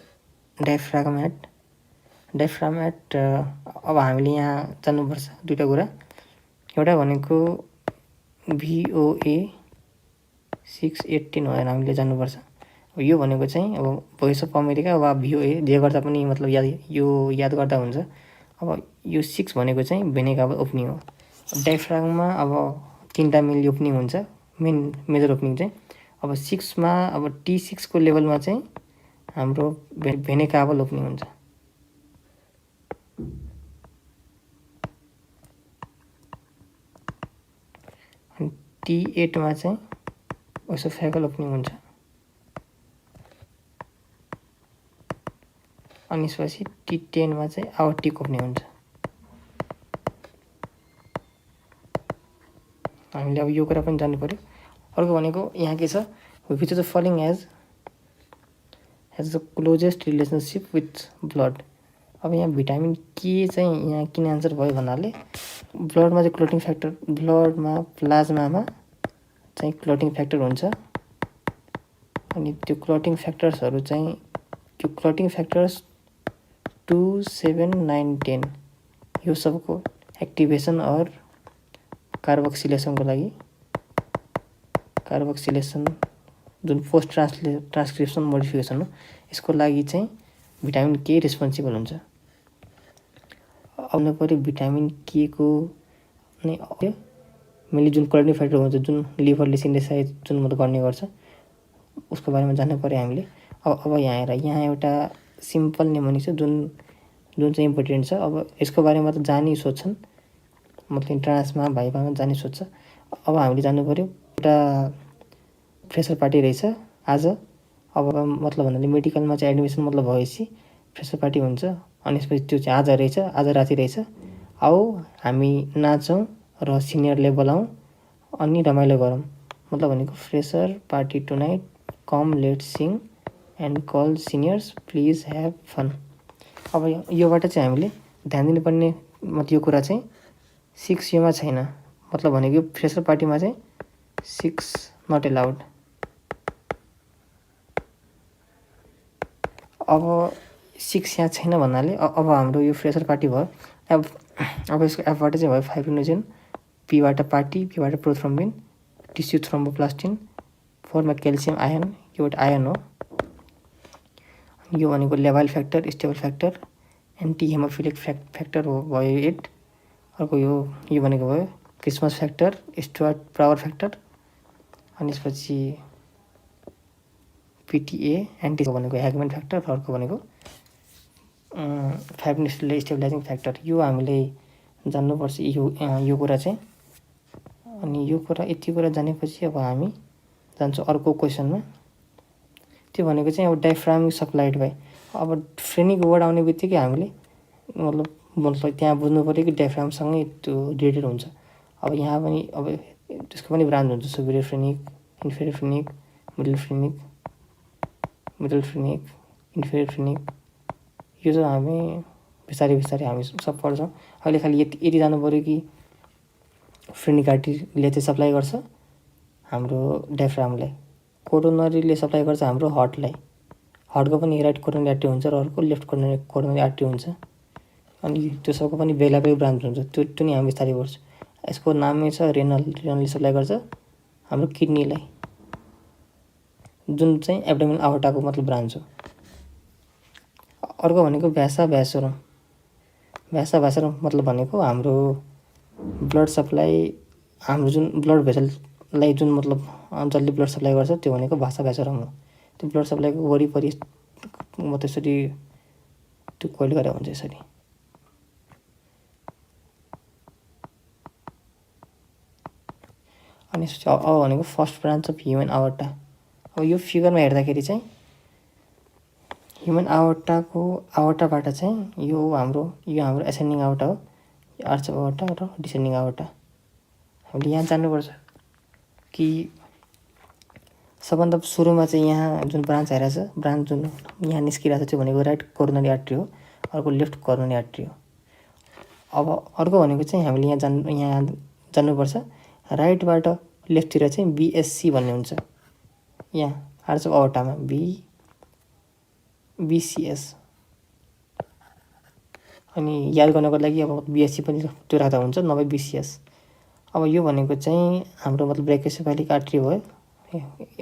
diaphragm at अब हामीले यहाँ जान्नुपर्छ दुईवटा कुरा। एउटा भनेको VOA 618 भनेर हामीले जान्नुपर्छ। यो भनेको चाहिँ अब भोइस अफ अमेरिका वा VOA जे गर्दा पनि मतलब याद गर्दा हुन्छ। अब यो 6 भनेको चाहिँ भेने काभल ओपनिङ हो। डायफ्रागममा अब 3टा मेन ओपनिङ हुन्छ, मेजर ओपनिङ चाहिँ। अब 6मा अब T6 को लेभलमा चाहिँ हाम्रो भेने काभल ओपनिङ हुन्छ। अनि T8 मा चाहिँ ओसोफेगल ओपनिङ हुन्छ। अनि त्यसपछि T10 मा चाहिँ आवर्टिक ओपनिङ हुन्छ। हामीले अब यो कुरा पनि जान्नु पर्यो। अर्को भनेको यहाँ के छ, which of the following has the closest relationship with blood. अब यहाँ भिटामिन के चाहिँ यहाँ किन आन्सर भयो भन्नाले ब्लडमा चाहिँ क्लोटिङ फ्याक्टर, ब्लडमा प्लाज्मामा चाहिँ क्लोटिङ फ्याक्टर हुन्छ। अनि त्यो क्लोटिङ फ्याक्टर्सहरू चाहिँ त्यो क्लोटिङ फ्याक्टर्स 2, 7, 9, 10 यो सबको एक्टिभेसन और कार्बोक्सिलेसनको लागि, कार्बोक्सिलेसन जुन पोस्ट ट्रान्सक्रिप्सन मोडिफिकेसन हो यसको लागि चाहिँ भिटामिन के रेस्पोन्सिबल हुन्छ। आउनु पऱ्यो भिटामिन के को नै मेनली जुन क्लोटिङ फ्याक्टर हुन्छ, जुन लिभरले सिन्थेसाइज जुन मतलब गर्ने गर्छ उसको बारेमा जान्नु पऱ्यो हामीले। अब यहाँ एउटा सिम्पल निमोनिक छ जुन चाहिँ इम्पोर्टेन्ट छ। अब यसको बारेमा त जानी सोध्छन्, मतलब इन्ट्रान्समा भाइभामा जानी सोध्छ। अब हामीले जान्नु पऱ्यो एउटा फ्रेसर पार्टी रहेछ आज। अब मतलब भन्नाले मेडिकलमा चाहिँ एडमिसन मतलब भएपछि फ्रेसर पार्टी हुन्छ। अनि त्यसपछि त्यो चाहिँ आज रहेछ, आज राति रहेछ। आऊ हामी नाचौँ र सिनियरले बोलाउँ अनि रमाइलो गरौँ। मतलब भनेको fresher party tonight, come let sing and call seniors please have fun. अब योबाट चाहिँ हामीले ध्यान दिनुपर्ने मतलब यो कुरा चाहिँ 6 योमा छैन। मतलब भनेको फ्रेसर पार्टीमा चाहिँ 6 नट एलाउड। अब 6 यहाँ छैन भन्नाले अब हाम्रो यो फ्रेसर पार्टी भयो। अब यसको एफबाट चाहिँ भयो फाइब्रिनोजेन, पीबाट पार्टी, पीबाट प्रोथ्रोम्बिन, टिस्यु थ्रोम्बोप्लास्टिन, 4मा क्याल्सियम आयन, योबाट आयन हो। यो भनेको लेभाइल factor, stable factor, anti hemophilic factor हो भयो 8। अर्को यो भनेको भयो Christmas factor, Stuart power factor. अनि त्यसपछि पिटिए एन्टी भनेको ह्यागमेन फ्याक्टर, अर्को भनेको फाइब्रिनोजेन स्टेबलाइजिङ फ्याक्टर। यो हामीले जान्नुपर्छ यो कुरा चाहिँ। अनि यो कुरा यति कुरा जानेपछि अब हामी जान्छौँ अर्को क्वेसनमा। त्यो भनेको चाहिँ अब डायफ्राम सप्लाइड बाई। अब फ्रेनिक वर्ड आउने बित्तिकै हामीले मतलब त्यहाँ बुझ्नु पऱ्यो कि डायफ्रामसँगै त्यो रिलेटेड हुन्छ। अब यहाँ पनि अब त्यसको पनि ब्रान्च हुन्छ, superior phrenic, inferior phrenic, middle phrenic, inferior phrenic. यो चाहिँ हामी बिस्तारै हामी सब पढ्छौँ। अहिले खालि यति जानु पऱ्यो कि फ्रेनिक आर्टरीले चाहिँ सप्लाई गर्छ हाम्रो डायफ्रामलाई, कोरोनरीले सप्लाई गर्छ हाम्रो हार्टलाई। हार्टको पनि राइट कोरोनरी आर्टरी हुन्छ र अर्को लेफ्ट कोरोनरी आर्टरी हुन्छ। अनि त्यो सबको पनि बेला ब्रान्च हुन्छ, त्यो नि हामी बिस्तारै पढ्छौँ। यसको नामै छ रेनलले सप्लाई गर्छ हाम्रो किडनीलाई, जुन चाहिँ एब्डोमिनल आवर्टाको मतलब ब्रान्च हो। अर्को भनेको भ्यासा भ्यासरम मतलब भनेको हाम्रो ब्लड सप्लाई, हाम्रो जुन ब्लड भेसललाई जुन मतलब जसले ब्लड सप्लाई गर्छ त्यो भनेको भ्यासरम हो। त्यो ब्लड सप्लाईको वरिपरि म त्यसरी त्यो कोइल गरेर हुन्छ यसरी। अनि यसपछि अब भनेको first branch of human aorta. अब यो फिगरमा हेर्दाखेरि चाहिँ ह्युमन आवर्टाबाट चाहिँ यो हाम्रो एसेन्डिङ आवर्टा हो, आर्च अफ आवर्टा र डिसेन्डिङ आवर्टा। हामीले यहाँ जान्नुपर्छ कि सबभन्दा सुरुमा चाहिँ यहाँ जुन ब्रान्च आइरहेछ, ब्रान्च जुन यहाँ निस्किरहेछ त्यो भनेको राइट कोरोनरी आर्ट्री हो, अर्को लेफ्ट कोरोनरी आर्ट्री हो। अब अर्को भनेको चाहिँ हामीले यहाँ जान्नुपर्छ राइटबाट लेफ्टतिर चाहिँ बिएससी भन्ने हुन्छ, यहाँ आर्च अफ आवर्टामा बिसिएस। अनि याद गर्नको लागि अब बिएससी पनि त्यो राख्दा हुन्छ, नभए बिसिएस। अब यो भनेको चाहिँ हाम्रो मतलब ब्रेकियोसेफालिक आर्ट्री भयो,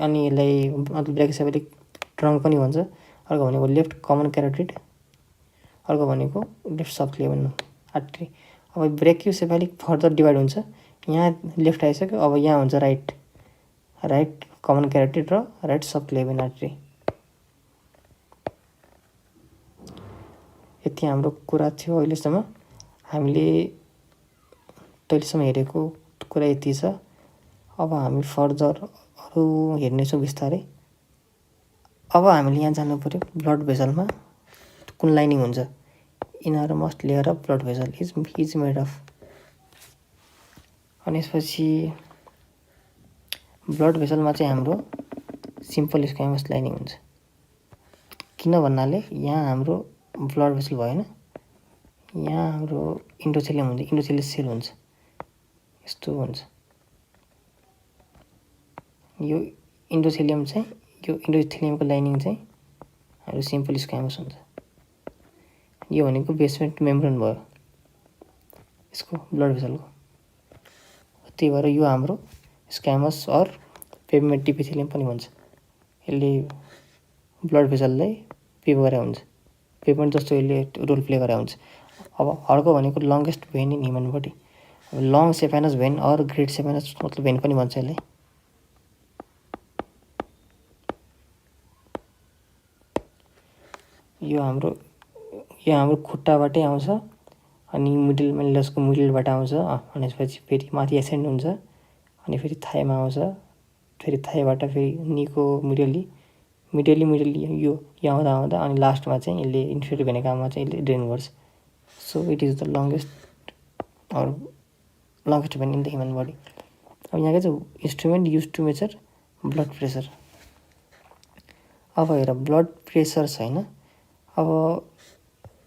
अनि यसलाई मतलब ब्रेकियोसेफालिक ट्रङ्क पनि भन्छ। अर्को भनेको लेफ्ट कमन क्यारोटिड, अर्को भनेको लेफ्ट सबक्लेवियन आर्ट्री। अब ब्रेकियोसेफालिक फर्दर डिभाइड हुन्छ, यहाँ लेफ्ट आइसक्यो, अब यहाँ हुन्छ राइट कमन क्यारोटिड र राइट सबक्लेवियन आर्ट्री। यति हाम्रो कुरा थियो अहिलेसम्म। हामीले तैलेसम्म हेरेको कुरा यति छ। अब हामी फर्दर अरू हेर्नेछौँ बिस्तारै। अब हामीले यहाँ जानु पऱ्यो ब्लड भेसलमा कुन लाइनिङ हुन्छ। Inner most layer of blood vessel is made of. अनि यसपछि ब्लड भेसलमा चाहिँ हाम्रो सिम्पल स्क्वामस लाइनिङ हुन्छ। किन भन्नाले यहाँ हाम्रो ब्लड भेसल भएन, यहाँ हाम्रो इन्डोथेलियम हुन्छ, इन्डोथेलियस सेल हुन्छ, यस्तो हुन्छ। यो इन्डोथेलियम चाहिँ यो इन्डोथेलियमको लाइनिङ चाहिँ हाम्रो सिम्पल स्क्वामस हुन्छ। यो भनेको बेसमेन्ट मेम्ब्रेन भयो यसको ब्लड भेसलको। त्यही भएर यो हाम्रो स्क्वामस अर पेभमेन्ट इपिथेलियम पनि भन्छ। यसले ब्लड भेसललाई पेभ गरेर हुन्छ, पेभमेन्ट जस्तो यसले रोल प्ले गरेर हुन्छ। अब अर्को भनेको longest vein in human body, long saphenous vein or great saphenous मतलब भेन पनि भन्छ यसलाई। यो हाम्रो खुट्टाबाटै आउँछ, अनि मेनिलसको मिडलबाट आउँछ, अनि त्यसपछि फेरि माथि एसेन्ड हुन्छ, अनि फेरि थाइमा आउँछ, फेरि थाइबाट फेरि निको मिडली यो आउँदा आउँदा अनि लास्टमा चाहिँ यसले इन्फेरियर भेनिकामा चाहिँ यसले ड्रेन गर्छ। So it is the longest vein in the human body. अब यहाँको चाहिँ instrument use to measure blood pressure. अब हेर ब्लड प्रेसर छैन, अब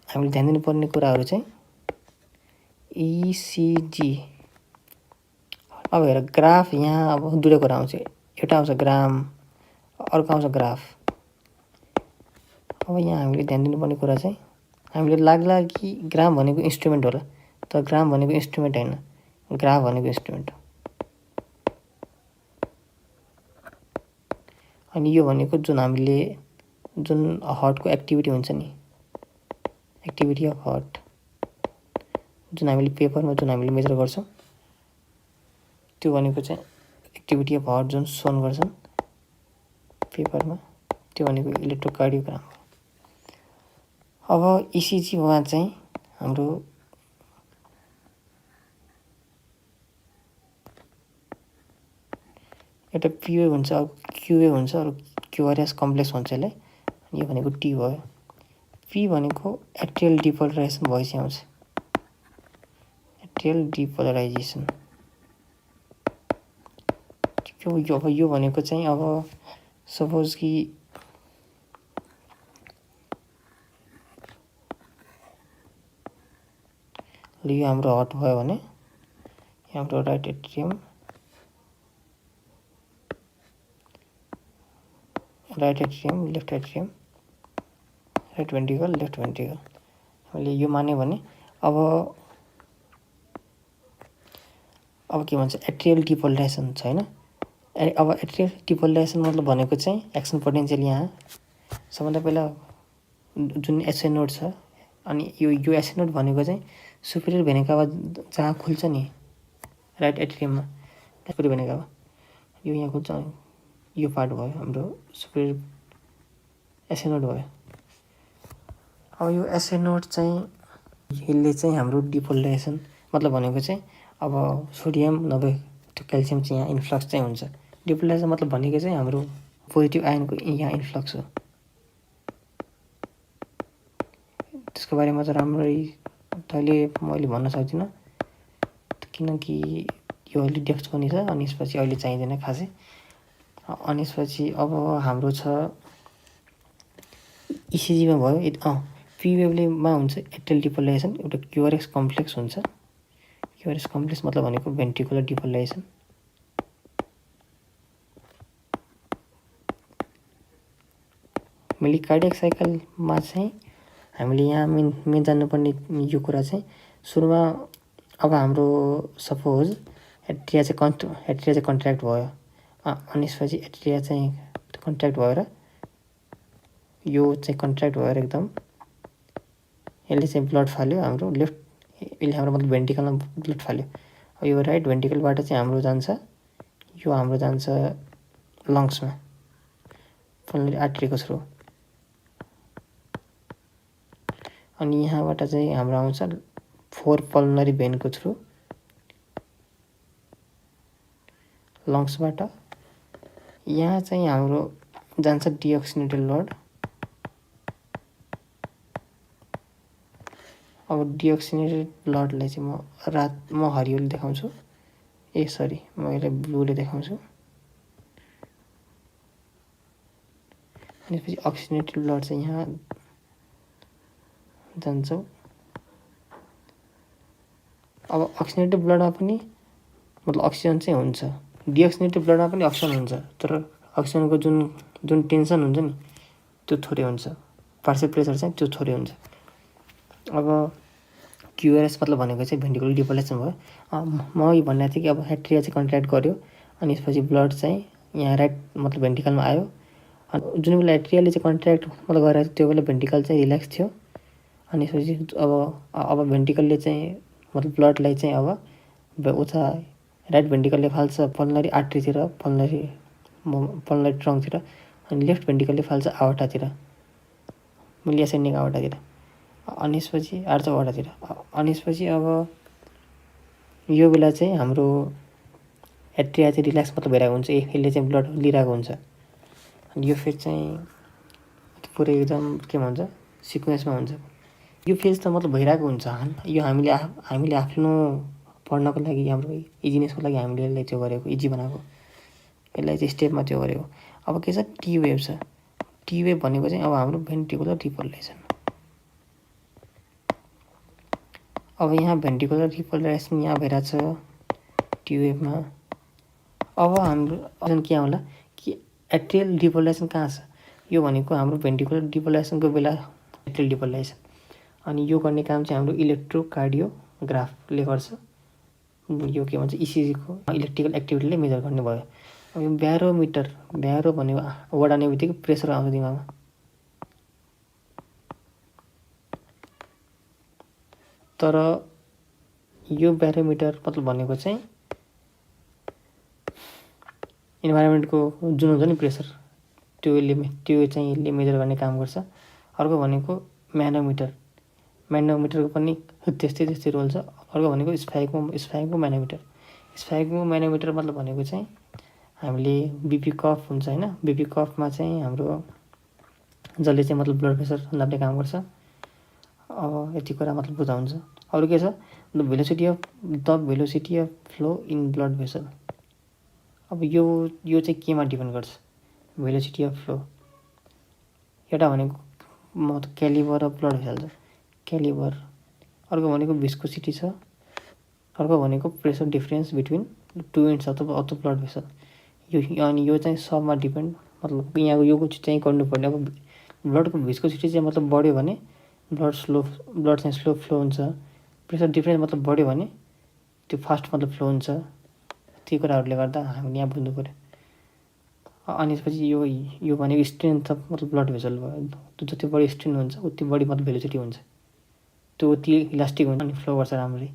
हामीले ध्यान दिनुपर्ने कुराहरू चाहिँ इसिजी। अब हेर ग्राफ यहाँ अब दुईवटा कुरा आउँछ, एउटा आउँछ ग्राम, अर्को आउँछ ग्राफ। अब यहाँ हामीले ध्यान दिनुपर्ने कुरा चाहिँ हामीले लाग्ला कि ग्राम भनेको इन्स्ट्रुमेन्ट होला, तर ग्राम भनेको इन्स्ट्रुमेन्ट होइन, ग्राफ भनेको इन्स्ट्रुमेन्ट हो। अनि यो भनेको जुन हार्टको एक्टिभिटी हुन्छ नि, एक्टिभिटी अफ हार्ट जुन हामीले पेपरमा जुन हामीले मेजर गर्छौँ, त्यो भनेको चाहिँ एक्टिभिटी अफ हार्ट जुन सोन गर्छन् पेपरमा, त्यो भनेको इलेक्ट्रोकार्डियोग्राम हो। अब इसिजीमा चाहिँ हाम्रो एउटा पिओ हुन्छ, क्युए हुन्छ, अरू क्युआरएस कम्प्लेक्स हुन्छ यसलाई। यो भनेको टी भयो। पी भनेको एट्रियल डिपोलराइजेसन भएपछि आउँछ, एट्रियल डिपोलराइजेसन। अब यो भनेको चाहिँ अब सपोज कि यो हाम्रो हार्ट भयो भने हाम्रो right atrium, left atrium, right ventricle, left ventricle. हामीले यो मान्यो भने अब के भन्छ एट्रियल डिपोलराइजेसन छैन। अब एट्रियल डिपोलराइजेसन मतलब भनेको चाहिँ एक्सन पोटेन्सियल यहाँ सबभन्दा पहिला जुन एसए नोड छ, अनि यो एसए नोड भनेको चाहिँ सुपिरियर भेनिकावा जहाँ खुल्छ नि राइट एट्रियममा, सुपिरियर भेनिकावा यो यहाँ खुल्छ, यो पार्ट भयो हाम्रो सुपिरियर एसए नोड भयो। अब यो एसए नोड चाहिँ यसले चाहिँ हाम्रो डिपोलराइजेसन मतलब भनेको चाहिँ अब सोडियम नभए त्यो क्याल्सियम चाहिँ यहाँ इन्फ्लक्स चाहिँ हुन्छ। डिपोलराइजेसन मतलब भनेको चाहिँ हाम्रो पोजिटिभ आयनको यहाँ इन्फ्लक्स हो। त्यसको बारेमा चाहिँ राम्ररी तैँले मैले भन्न सक्दिनँ किनकि यो अलि डेप्थ पनि छ अनि यसपछि अहिले चाहिँदैन खासै। अनि यसपछि अब हाम्रो छ इसिजीमा भयो पी वेभलेमा हुन्छ एट्रियल डिपोलराइजेसन, एउटा क्युआरएक्स कम्प्लेक्स हुन्छ। क्युआरएक्स कम्प्लेक्स मतलब भनेको भेन्ट्रिकुलर डिपोलराइजेसन। मैले कार्डियक साइकलमा चाहिँ हामीले यहाँ मेन जान्नुपर्ने यो कुरा चाहिँ सुरुमा अब हाम्रो सपोज एट्रिया चाहिँ कन्ट्र्याक्ट भयो अनि यसपछि एट्रिया चाहिँ कन्ट्र्याक्ट भएर यो चाहिँ कन्ट्र्याक्ट भएर एकदम यसले चाहिँ ब्लड फाल्यो हाम्रो लेफ्ट, यसले हाम्रो मतलब भेन्ट्रिकलमा ब्लड फाल्यो। अब यो राइट भेन्ट्रिकलबाट चाहिँ हाम्रो जान्छ यो हाम्रो जान्छ लङ्समा पल्मोनरी आर्टरीको थ्रु। अनि यहाँबाट चाहिँ हाम्रो आउँछ 4 पल्मोनरी भेनको थ्रु लङ्सबाट। यहाँ चाहिँ हाम्रो जान्छ डिअक्सिनेटेड ब्लड। अब डिअक्सिनेटेड ब्लडलाई चाहिँ म हरियोले देखाउँछु, सरी म यसलाई ब्लूले देखाउँछु। अनि अक्सिनेटेड ब्लड चाहिँ यहाँ जान्छ। अब अक्सिनेटेड ब्लडमा पनि मतलब अक्सिजन चाहिँ हुन्छ, डिअक्सिनेटेड ब्लडमा पनि अक्सिजन हुन्छ तर अक्सिजनको जुन टेन्सन हुन्छ नि त्यो थोरै हुन्छ, पार्शियल प्रेसर चाहिँ त्यो थोरै हुन्छ। अब क्युआरएस मतलब भनेको चाहिँ भेन्ट्रिकुलर डिपोलराइजेसन भयो। म यो भन्ने थिएँ कि अब एट्रिया चाहिँ कन्ट्र्याक्ट गर्यो अनि यसपछि ब्लड चाहिँ यहाँ राइट मतलब भेन्ट्रिकलमा आयो। अनि जुन बेला एट्रियाले चाहिँ कन्ट्र्याक्ट मतलब गरेर त्यो बेला भेन्ट्रिकल चाहिँ रिल्याक्स थियो। अनि यसपछि अब भेन्ट्रिकलले चाहिँ मतलब ब्लडलाई चाहिँ अब उता राइट भेन्ट्रिकलले फाल्छ पल्मोनरी आर्टरीतिर, पल्मोनरी ट्रङ्कतिर, अनि लेफ्ट भेन्ट्रिकलले फाल्छ आवर्टातिर, मिलियासेन्डिङ आवर्टातिर, अनि यसपछि आर्च आवर्टातिर। अनि यसपछि अब यो बेला चाहिँ हाम्रो एट्रिया चाहिँ रिल्याक्स मतलब भइरहेको हुन्छ, यसले चाहिँ ब्लड लिइरहेको हुन्छ। अनि यो फेज चाहिँ पुरै एकदम के भन्छ सिक्वेन्समा हुन्छ। यो फेज त मतलब भइरहेको हुन्छ। यो हामीले आफ्नो पढ्नको लागि हाम्रो इजिनेसको लागि हामीले यसलाई त्यो गरेको, इजी बनाएको, यसलाई चाहिँ स्टेपमा त्यो गरेको। अब के छ टी वेभ छ। टी वेभ भनेको चाहिँ अब हाम्रो भेन्ट्रिकुलर डिपोलराइजेसन। अब यहाँ भेन्ट्रिकुलर डिपोलराइजेसन यहाँ भइरहेछ टी वेभमा। अब हाम्रो के होला कि एट्रियल डिपोलराइजेसन कहाँ छ, यो भनेको हाम्रो भेन्ट्रिकुलर डिपोलराइजेसनको बेला एट्रियल डिपोलराइजेसन। अनि यो गर्ने काम चाहिँ हाम्रो इलेक्ट्रोकार्डियोग्राफले गर्छ। यो के भन्छ इसिजीको इलेक्ट्रिकल एक्टिभिटीले मेजर गर्ने भयो। अब यो ब्यारो भनेको वर्ड आउने बित्तिकै प्रेसर आउँछ दिमागमा। तर यो ब्यारोमिटर मतलब भनेको चाहिँ इन्भाइरोमेन्टको जुन हुन्छ नि प्रेसर त्यो चाहिँ यसले मेजर गर्ने काम गर्छ। अर्को भनेको म्यानोमिटरको पनि त्यस्तै रोल छ। अर्को भनेको स्फाइगमो म्यानोमिटर मतलब भनेको चाहिँ हामीले बिपी कफ हुन्छ होइन, बिपी कफमा चाहिँ हाम्रो जसले चाहिँ मतलब ब्लड प्रेसर नाप्ने काम गर्छ। अब यति कुरा मतलब बुझा हुन्छ। अरू के छ the velocity of flow in blood vessel. अब यो चाहिँ केमा डिपेन्ड गर्छ भेलोसिटी अफ फ्लो। एउटा भनेको क्यालिबर अफ ब्लड भेसल छ, क्यालिबर। अर्को भनेको भिस्कोसिटी छ। अर्को भनेको pressure difference between two ends of the blood vessel. अनि यो चाहिँ सबमा डिपेन्ड मतलब यहाँको यो चाहिँ गर्नुपर्ने। अब ब्लडको भिस्कोसिटी चाहिँ मतलब बढ्यो भने ब्लड चाहिँ स्लो फ्लो हुन्छ। प्रेसर डिफरेन्स मतलब बढ्यो भने त्यो फास्ट मतलब फ्लो हुन्छ। ती कुराहरूले गर्दा हामीले यहाँ बुझ्नु पऱ्यो। अनि त्यसपछि यो भनेको स्ट्रेन्थ अफ मतलब ब्लड भेसल भयो। त्यो जति बढी स्ट्रेन्थ हुन्छ उति बढी मतलब भेलोसिटी हुन्छ, त्यो उति इलास्टिक हुन्छ अनि फ्लो गर्छ राम्ररी।